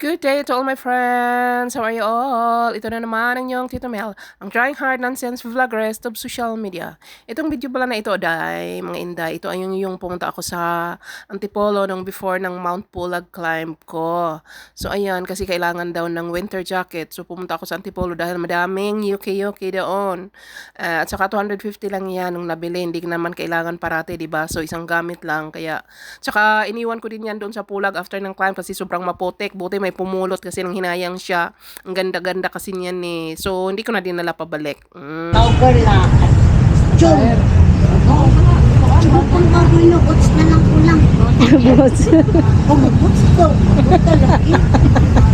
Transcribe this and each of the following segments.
Good day to all my friends! How are you all? Ito na naman ang inyong Tito Mel, ang trying hard nonsense vloggeress of social media. Itong video pala na ito, mga inday, ito ay yung pumunta ako sa Antipolo nung before ng Mount Pulag climb ko. So ayan, kasi kailangan daw ng winter jacket. So pumunta ako sa Antipolo dahil madaming UK doon. At saka 250 lang yan nung nabili, hindi naman kailangan parate, diba? So isang gamit lang, kaya tsaka iniwan ko din yan doon sa Pulag after ng climb kasi sobrang maputik. Buti may pumulot kasi nang hinayang siya. Ang ganda-ganda kasi niyan eh. So, hindi ko na dinala pabalik. Over na. Chum. Kung gagawin yung boots na lang kulang. Boots? Oo, boots ko. Boots talaga.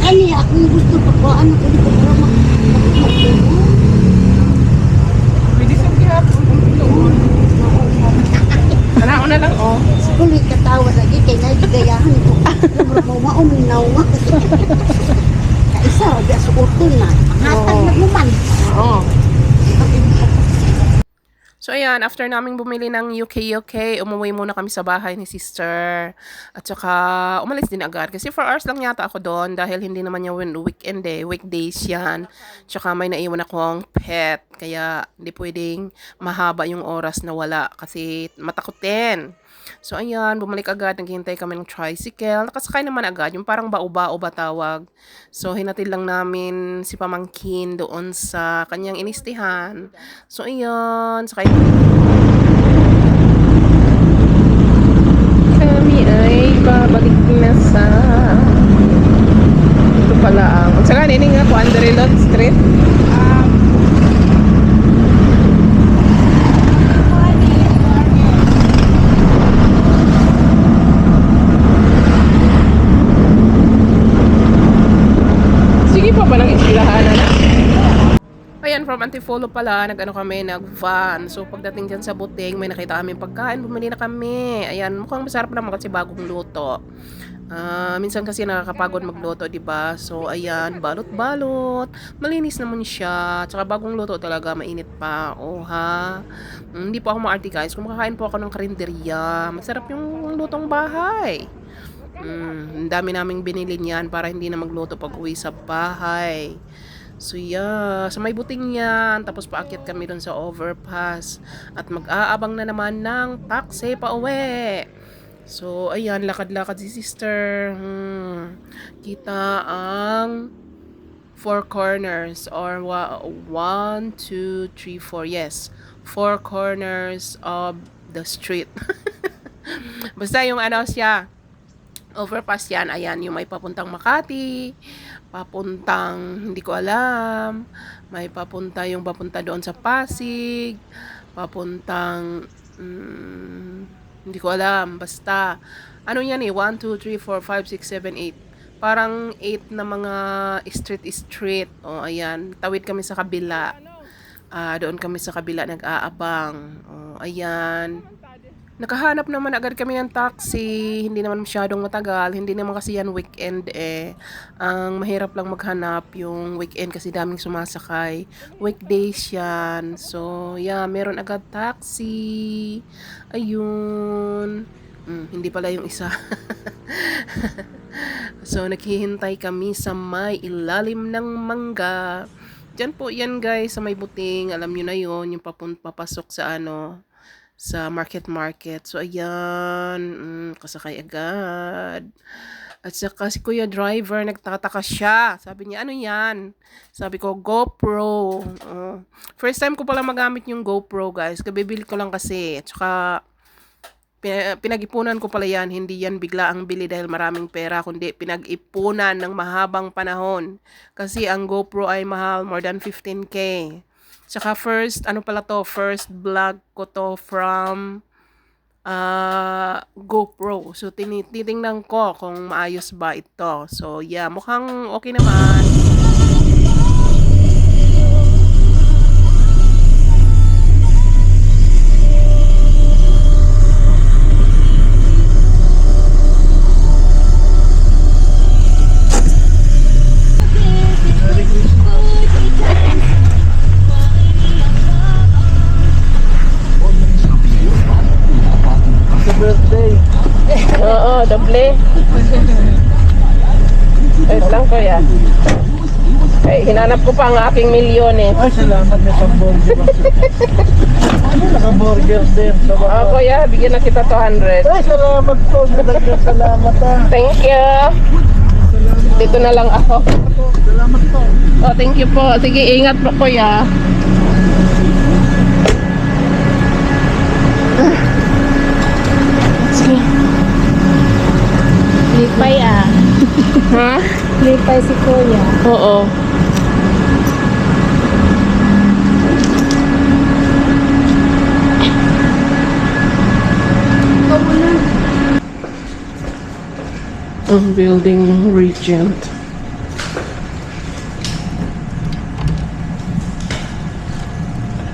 Ay, akong gusto pagpaan ako dito para mag-tulong. Pwede sa gihapon. Ano na lang, oh. Kulit katawa lagi, kaya nagigayahan ko. Mauminaw nga. Kaisa, di sa utol na. Pangatag na naman. Oo. So ayan, after naming bumili ng UK, umuwi muna kami sa bahay ni sister. At saka umalis din agad. Kasi 4 hours lang yata ako doon dahil hindi naman yung weekend eh. Weekdays yan. Tsaka may naiwan akong pet. Kaya hindi pwedeng mahaba yung oras na wala. Kasi matakotin. So ayan, bumalik agad. Naghihintay kami ng tricycle. Nakasakay naman agad. Yung parang bao-bao ba tawag. So hinatid lang namin si pamangkin doon sa kanyang inistihan. So ayan, sakay kami ay babalik na sa ito pala ang saka nini nga po Anderilot Street. Sige pa ba lang istilahan na? Ayan, from Antipolo pala, nag-van. So, pagdating dyan sa buting, may nakita kami pagkain, bumili na kami. Ayan, mukhang masarap naman kasi bagong luto. Minsan kasi nakakapagod magluto, diba? So, ayan, balot-balot. Malinis naman siya. Tsaka bagong luto talaga, mainit pa. Oh, ha? Hindi po ako maarte, guys. Kumakain po ako ng karinderya. Masarap yung lutong bahay. Ang dami naming binili niyan para hindi na magluto pag uwi sa bahay. So yeah, sa may buting yan. Tapos paakyat kami dun sa overpass. At mag-aabang na naman ng taxi pa uwi. So ayan, lakad-lakad si sister. Kita ang 4 corners or 1, 2, 3, 4. Yes, 4 corners of the street. Basta yung ano siya, overpass yan. Ayan, yung may papuntang Makati, papuntang hindi ko alam, may papunta doon sa Pasig, papuntang hindi ko alam, basta ano yan eh, 1, 2, 3, 4, 5, 6, 7, 8, parang 8 na mga street. O ayan, tawid kami sa kabila, doon kami sa kabila nag-aabang. O ayan, nakahanap naman agad kami ng taxi, hindi naman masyadong matagal, hindi naman kasi yan weekend eh. Ang mahirap lang maghanap yung weekend kasi daming sumasakay. Weekdays yan. So, yeah, meron agad taxi. Ayun. Hindi pala yung isa. So, naghihintay kami sa may ilalim ng mangga. Diyan po yan guys, sa may buting. Alam nyo na yun, yung papasok sa sa market. So ayan, kasakay agad. At saka si kuya driver nagtataka siya, sabi niya ano yan, sabi ko GoPro. First time ko pala magamit yung GoPro guys, kabibili ko lang kasi. At saka pinag-ipunan ko pala yan, hindi yan bigla ang bili dahil maraming pera, kundi pinag-ipunan ng mahabang panahon kasi ang GoPro ay mahal, more than 15K. Tsaka first vlog ko to from GoPro. So, titingnan ko kung maayos ba ito. So, yeah, mukhang okay naman. Oo, doble. lang kuya. Ay, hinanap ko pa ang aking milyon eh. Ay, salamat may pang-burger. Ano, naka-burger din. Oh, kuya, bigyan na kita 200. Ay, salamat po. Dagdag salamat ah. Thank you. Dito na lang ako. Salamat po. Oh, thank you po. Sige, ingat po kuya. Sige. Lipay ah. Ha? Lipay si Kuya. Oo. Ang building regent.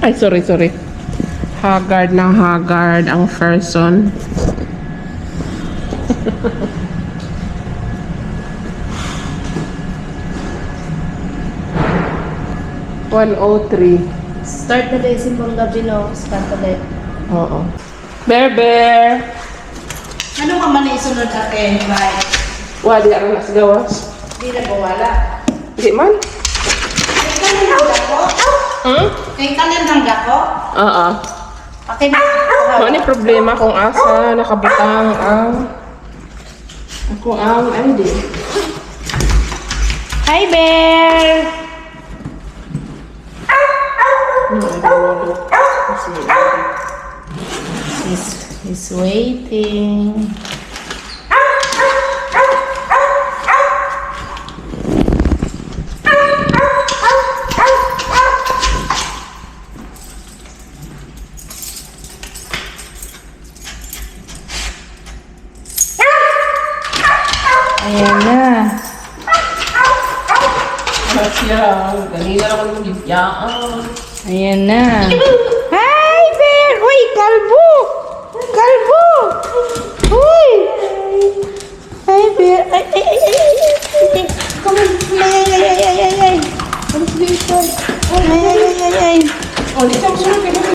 Ay, sorry. Haggard ng haggard ang person. $103. Start na din simbong gabi no, start ulit. Oo. Bear. Ano ka man isunod natin, bye? Wadi ang nas gawas. Di na bawala. Di man? Kay kanin ang dako? Hmm? Kay kanin ang dako? Oo. Pati na. Ano yung problema kung asa nakabutang ang ID? Hi, Bear! He's waiting. Ayan na. Siya, kanina lang ako nagbibyaan. Ayan na. Hi, Bear! Uy, kalbo! Kalbo! Uy! Hi, Bear! Ay! Come on! Ay! Ay! Ay! Ay! Ay! Ay! Ay! Ay! Ay! Ay! Oh, di siya